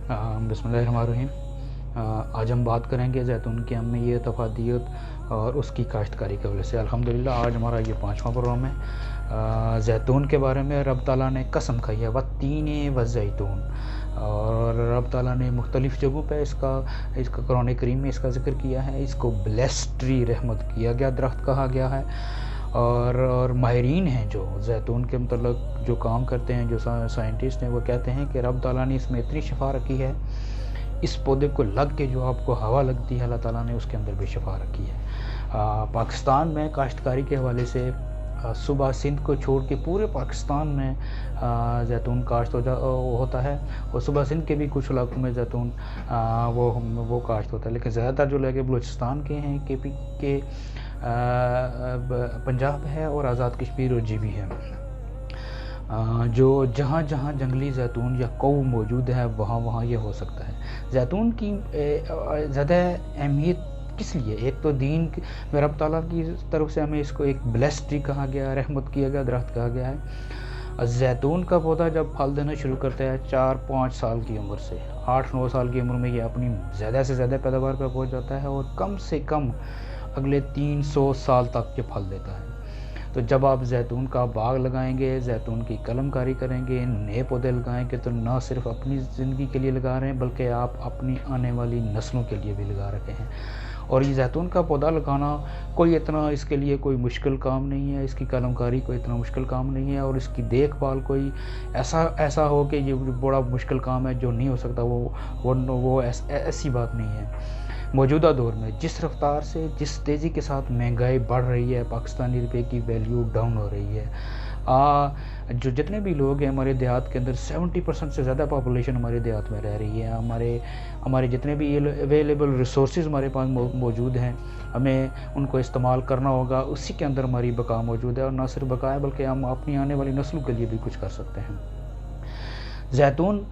बिस्मिल्लाहिर्रहमानिर्रहीम। आज हम बात करेंगे जैतून की अहमियत, अफादियत और उसकी काश्तकारी के हवाले से। अल्हम्दुलिल्लाह आज हमारा ये 5वां प्रोग्राम है। जैतून के बारे में रब ताला ने कसम खाई है, वत्तीने वज़ैतून, और रब ताला ने मुख्तलिफ़ जगहों पे इसका कुरान करीम में इसका ज़िक्र किया है। इसको ब्लेस्ड ट्री, रहमत किया गया दरख्त कहा गया है। और माहिरीन हैं जो जैतून के मतलब जो काम करते हैं, जो साइंटिस्ट हैं, वो कहते हैं कि रब ताला ने इसमें इतनी शफा रखी है, इस पौधे को लग के जो आपको हवा लगती है, अल्लाह ताला ने उसके अंदर भी शफा रखी है। पाकिस्तान में काश्तकारी के हवाले से सूबा सिंध को छोड़ के पूरे पाकिस्तान में जैतून काश्त होता है, और सूबा सिंध के भी कुछ इलाकों में जैतून वो काश्त होता है। लेकिन ज़्यादातर जो लगे बलूचिस्तान के हैं, KP के, पंजाब है, और आज़ाद कश्मीर और GB है। जो जहाँ जहाँ जंगली जैतून या कौ मौजूद है, वहाँ वहाँ ये हो सकता है। जैतून की ज़्यादा अहमियत किस लिए? एक तो दीन में रब ताला की तरफ से हमें इसको एक ब्लेस्ड ट्री कहा गया, रहमत किया गया दरख्त कहा गया है। जैतून का पौधा जब फल देना शुरू करता है 4-5 साल की उम्र से 8-9 साल की उम्र में, ये अपनी ज़्यादा से ज़्यादा पैदावार पर पहुँच जाता है, और कम से कम अगले 300 साल तक ये फल देता है। तो जब आप जैतून का बाग लगाएंगे, जैतून की कलमकारी करेंगे, नए पौधे लगाएंगे, तो न सिर्फ अपनी ज़िंदगी के लिए लगा रहे हैं, बल्कि आप अपनी आने वाली नस्लों के लिए भी लगा रखे हैं। और ये जैतून का पौधा लगाना कोई इतना, इसके लिए कोई मुश्किल काम नहीं है, इसकी कलमकारी कोई इतना मुश्किल काम नहीं है, और इसकी देखभाल कोई ऐसा हो कि ये बड़ा मुश्किल काम है जो नहीं हो सकता, वो ऐसी बात नहीं है। मौजूदा दौर में जिस रफ्तार से, जिस तेज़ी के साथ महंगाई बढ़ रही है, पाकिस्तानी रुपये की वैल्यू डाउन हो रही है, जो जितने भी लोग हैं हमारे देहात के अंदर, 70% से ज़्यादा पॉपुलेशन हमारे देहात में रह रही है। हमारे जितने भी अवेलेबल रिसोर्सेज हमारे पास मौजूद हैं, हमें उनको इस्तेमाल करना होगा। उसी के अंदर हमारी बका मौजूद है, और न सिर्फ बका है बल्कि हम अपनी आने वाली नस्लों के लिए भी कुछ कर सकते हैं। जैतून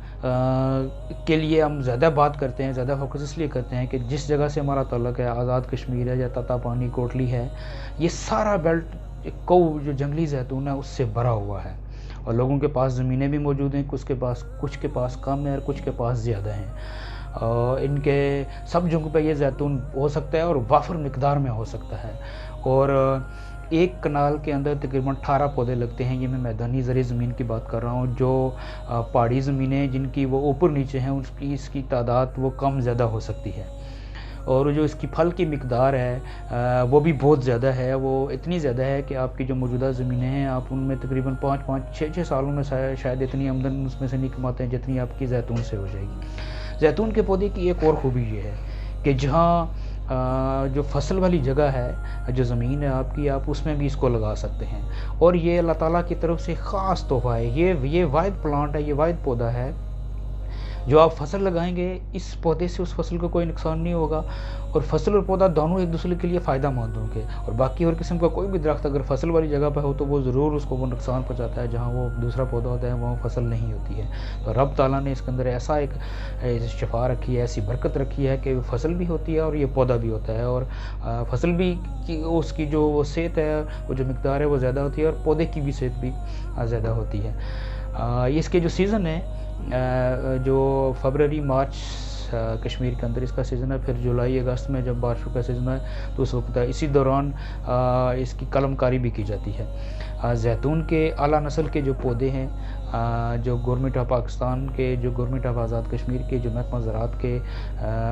के लिए हम ज़्यादा बात करते हैं, ज़्यादा फोकस इसलिए करते हैं कि जिस जगह से हमारा ताल्लुक़ है, आज़ाद कश्मीर है या ततापानी कोटली है, ये सारा बेल्ट जो जंगली जैतून है उससे भरा हुआ है। और लोगों के पास ज़मीनें भी मौजूद हैं, कुछ के पास कम है और कुछ के पास ज़्यादा हैं। इनके सब जगहों पे ये जैतून हो सकता है, और वाफर मिकदार में हो सकता है। और एक कनाल के अंदर तकरीबन 18 पौधे लगते हैं। ये मैं मैदानी ज़रिए ज़मीन की बात कर रहा हूँ। जो पहाड़ी ज़मीनें जिनकी वो ऊपर नीचे हैं, इसकी तादाद वो कम ज़्यादा हो सकती है। और जो इसकी फल की मिकदार है वो भी बहुत ज़्यादा है। वो इतनी ज़्यादा है कि आपकी जो मौजूदा ज़मीनें हैं, आप उनमें तकरीबन 5-6 सालों में शायद इतनी आमदन उसमें से नहीं कमाते हैं जितनी आपकी जैतून से हो जाएगी। जैतून के पौधे की एक और खूबी ये है कि जहाँ जो फसल वाली जगह है, जो ज़मीन है आपकी, आप उसमें भी इसको लगा सकते हैं। और ये अल्लाह ताला की तरफ से ख़ास तोहफ़ा है। ये वाहिद प्लांट है, ये वाहिद पौधा है जो आप फसल लगाएंगे, इस पौधे से उस फसल को कोई नुकसान नहीं होगा, और फसल और पौधा दोनों एक दूसरे के लिए फ़ायदा मंद होंगे। और बाकी और किस्म का कोई भी दरख्त अगर फसल वाली जगह पर हो तो वो ज़रूर उसको वो नुकसान पहुंचाता है। जहाँ वो दूसरा पौधा होता है वहाँ फसल नहीं होती है। तो रब ताला ने इसके अंदर ऐसा एक शफा रखी है, ऐसी बरकत रखी है कि फसल भी होती है और ये पौधा भी होता है। और फसल भी की उसकी जो वो सेहत है, वो जो मिकदार है वो ज़्यादा होती है, और पौधे की भी सेहत भी ज़्यादा होती है। इसके जो सीज़न है, जो फरवरी मार्च कश्मीर के अंदर इसका सीज़न है। फिर जुलाई अगस्त में जब बारिशों का सीज़न है तो उस वक्त इसी दौरान इसकी कलमकारी भी की जाती है। जैतून के आला नस्ल के जो पौधे हैं, जो गवर्नमेंट ऑफ पाकिस्तान के, जो गवर्नमेंट ऑफ आज़ाद कश्मीर के, जो महकमा ज़राअत के,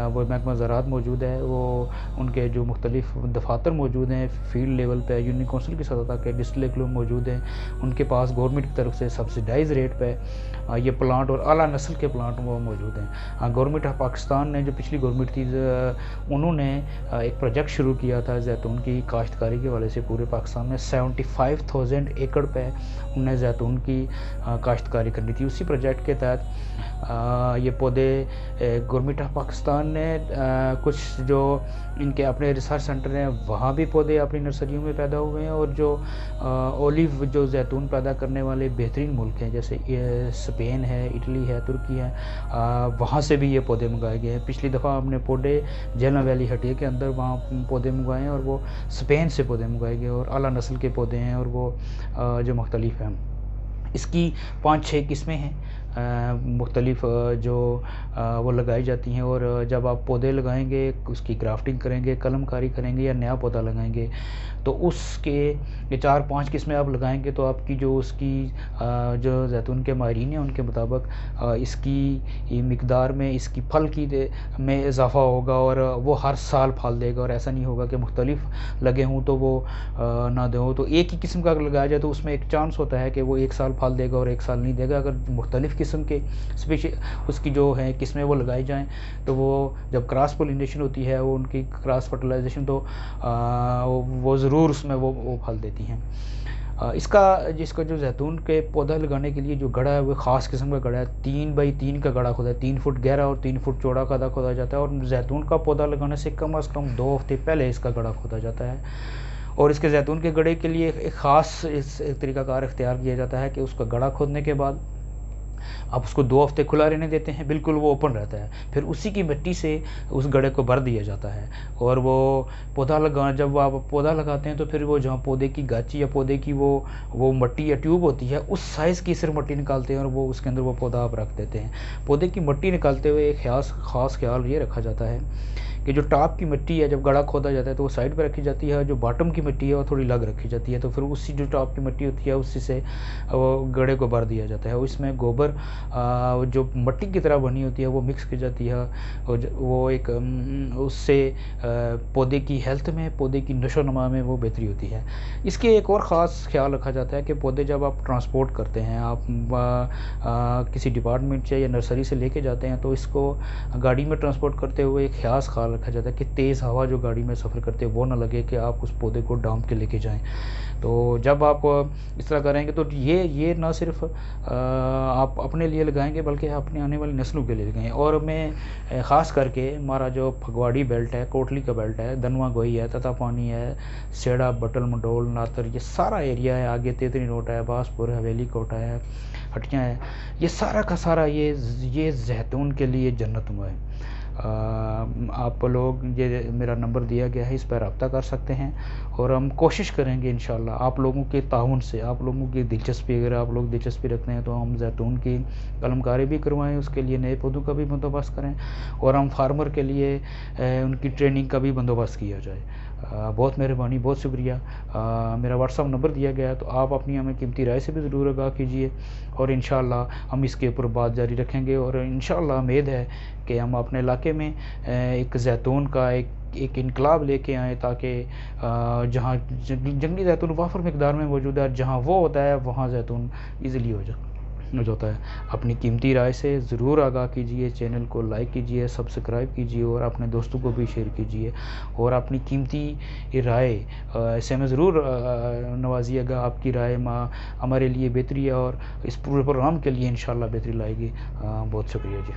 वो महकमा ज़राअत मौजूद है, वो उनके जो मुख्तलिफ़ दफातर मौजूद हैं फील्ड लेवल पे, यूनियन कौंसिल की सतह तक के डिस्ट्रिक्ट लेवल मौजूद हैं। उनके पास गवर्नमेंट की तरफ से सब्सिडाइज रेट पे ये प्लांट और आला नस्ल के प्लांट वो मौजूद हैं। गवर्नमेंट ऑफ पाकिस्तान ने, जो पिछली गवर्नमेंट थी, उन्होंने एक प्रोजेक्ट शुरू किया था जैतून की काश्तकारी के वाले से। पूरे पाकिस्तान में 75,000 एकड़ पे उन्हें जैतून की काश्तकारी करनी थी। उसी प्रोजेक्ट के तहत ये पौधे गवर्नमेंट ऑफ पाकिस्तान ने कुछ जो इनके अपने रिसर्च सेंटर हैं वहाँ भी पौधे अपनी नर्सरियों में पैदा हुए हैं। और जो ओलिव जो जैतून पैदा करने वाले बेहतरीन मुल्क हैं, जैसे स्पेन है, इटली है, तुर्की है, वहाँ से भी ये पौधे मंगाए गए हैं। पिछली दफ़ा हमने पौधे जेलना वैली हटिया के अंदर वहाँ पौधे मंगवाए हैं, और वो स्पेन से पौधे मंगवाए गए, और आला नस्ल के पौधे हैं, और वो जो मुख्तलिफ हैं। इसकी 5-6 किस्में हैं। مختلف جو وہ لگائی جاتی ہیں، اور جب آپ پودے لگائیں گے، اس کی گرافٹنگ کریں گے، قلم کاری کریں گے یا نیا پودا لگائیں گے، تو اس کے یہ 4-5 قسمیں آپ لگائیں گے تو آپ کی جو اس کی جو زیتون کے ماہرین ہیں ان کے مطابق اس کی مقدار میں، اس کی پھل کی میں اضافہ ہوگا، اور وہ ہر سال پھل دے گا، اور ایسا نہیں ہوگا کہ مختلف لگے ہوں تو وہ نہ دے ہوں۔ تو ایک ہی قسم کا اگر لگایا جائے تو اس میں ایک چانس ہوتا ہے کہ وہ ایک سال پھل دے گا اور ایک سال نہیں دے گا۔ اگر مختلف قسم کے اس کی جو ہیں قسمیں وہ لگائی جائیں تو وہ جب کراس پولینیشن ہوتی ہے، وہ ان کی کراس فرٹیلائزیشن، تو وہ ضرور اس میں وہ پھل دیتی ہیں۔ اس کا جو زیتون کے پودا لگانے کے لیے جو گڑھا ہے وہ خاص قسم کا گڑھا ہے، 3x3 کا گڑھا کھودا ہے، 3 فٹ گہرا اور 3 فٹ چوڑا گڑھا کھودا جاتا ہے، اور زیتون کا پودا لگانے سے کم از کم 2 ہفتے پہلے اس کا گڑھا کھودا جاتا ہے۔ اور اس کے زیتون کے گڑھے کے لیے ایک خاص طریقہ کار اختیار کیا جاتا ہے کہ اس کا گڑھا کھودنے کے بعد آپ اس کو 2 ہفتے کھلا رہنے دیتے ہیں، بالکل وہ اوپن رہتا ہے، پھر اسی کی مٹی سے اس گڑھے کو بھر دیا جاتا ہے، اور وہ جب آپ پودا لگاتے ہیں تو پھر وہ جہاں پودے کی گاچی یا پودے کی وہ مٹی یا ٹیوب ہوتی ہے، اس سائز کی صرف مٹی نکالتے ہیں، اور وہ اس کے اندر وہ پودا آپ رکھ دیتے ہیں۔ پودے کی مٹی نکالتے ہوئے ایک خاص خیال یہ رکھا جاتا ہے کہ جو ٹاپ کی مٹی ہے، جب گڑھا کھودا جاتا ہے تو وہ سائڈ پہ رکھی جاتی ہے، جو باٹم کی مٹی ہے وہ تھوڑی الگ رکھی جاتی ہے، تو پھر اسی جو ٹاپ کی مٹی ہوتی ہے اسی سے وہ گڑھے کو بھر دیا جاتا ہے۔ اس میں گوبر جو مٹی کی طرح بنی ہوتی ہے وہ مکس کی جاتی ہے، اور وہ ایک اس سے پودے کی ہیلتھ میں، پودے کی نشو و نما میں وہ بہتری ہوتی ہے۔ اس کے ایک اور خاص خیال رکھا جاتا ہے کہ پودے جب آپ ٹرانسپورٹ کرتے ہیں، آپ کسی ڈپارٹمنٹ سے یا نرسری سے لے کے جاتے ہیں، تو اس کو گاڑی میں ٹرانسپورٹ کرتے ہوئے ایک خاص خیال رکھا جاتا ہے کہ تیز ہوا جو گاڑی میں سفر کرتے وہ نہ لگے کہ آپ اس پودے کو ڈانپ کے لے کے جائیں۔ تو جب آپ اس طرح کریں گے تو یہ نہ صرف آپ اپنے لیے لگائیں گے بلکہ اپنے آنے والی نسلوں کے لیے لگائیں گے۔ اور میں خاص کر کے ہمارا جو پھگواڑی بیلٹ ہے، کوٹلی کا بیلٹ ہے، دنوا گوئی ہے، تتا پانی ہے، سیڑا، بٹل، منڈول، ناتر، یہ سارا ایریا ہے، آگے تیتری نوٹا ہے، باسپور ہے، حویلی کوٹا ہے، ہٹیاں ہے، یہ سارا کا سارا یہ زیتون کے لیے جنت ہوا ہے۔ آپ لوگ یہ میرا نمبر دیا گیا ہے، اس پر رابطہ کر سکتے ہیں، اور ہم کوشش کریں گے انشاءاللہ آپ لوگوں کے تعاون سے، آپ لوگوں کی دلچسپی، اگر آپ لوگ دلچسپی رکھتے ہیں تو ہم زیتون کی قلم کاری بھی کروائیں، اس کے لیے نئے پودوں کا بھی بندوبست کریں، اور ہم فارمر کے لیے ان کی ٹریننگ کا بھی بندوبست کیا جائے۔ بہت مہربانی، بہت شکریہ۔ میرا واٹس ایپ نمبر دیا گیا ہے، تو آپ اپنی ہمیں قیمتی رائے سے بھی ضرور آگاہ کیجیے، اور انشاءاللہ ہم اس کے اوپر بات جاری رکھیں گے، اور انشاءاللہ امید ہے کہ ہم اپنے علاقے میں ایک زیتون کا ایک انقلاب لے کے آئیں، تاکہ جہاں جنگلی زیتون وافر مقدار میں موجود ہے، جہاں وہ ہوتا ہے وہاں زیتون ایزیلی ہو جاتا ہے۔ اپنی قیمتی رائے سے ضرور آگاہ کیجیے، چینل کو لائک کیجیے، سبسکرائب کیجیے، اور اپنے دوستوں کو بھی شیئر کیجیے، اور اپنی قیمتی رائے سے ہمیں ضرور نوازیے گا۔ آپ کی رائے ہمارے لیے بہتری ہے، اور اس پورے پروگرام کے لیے انشاءاللہ بہتری لائے گی۔ بہت شکریہ جی۔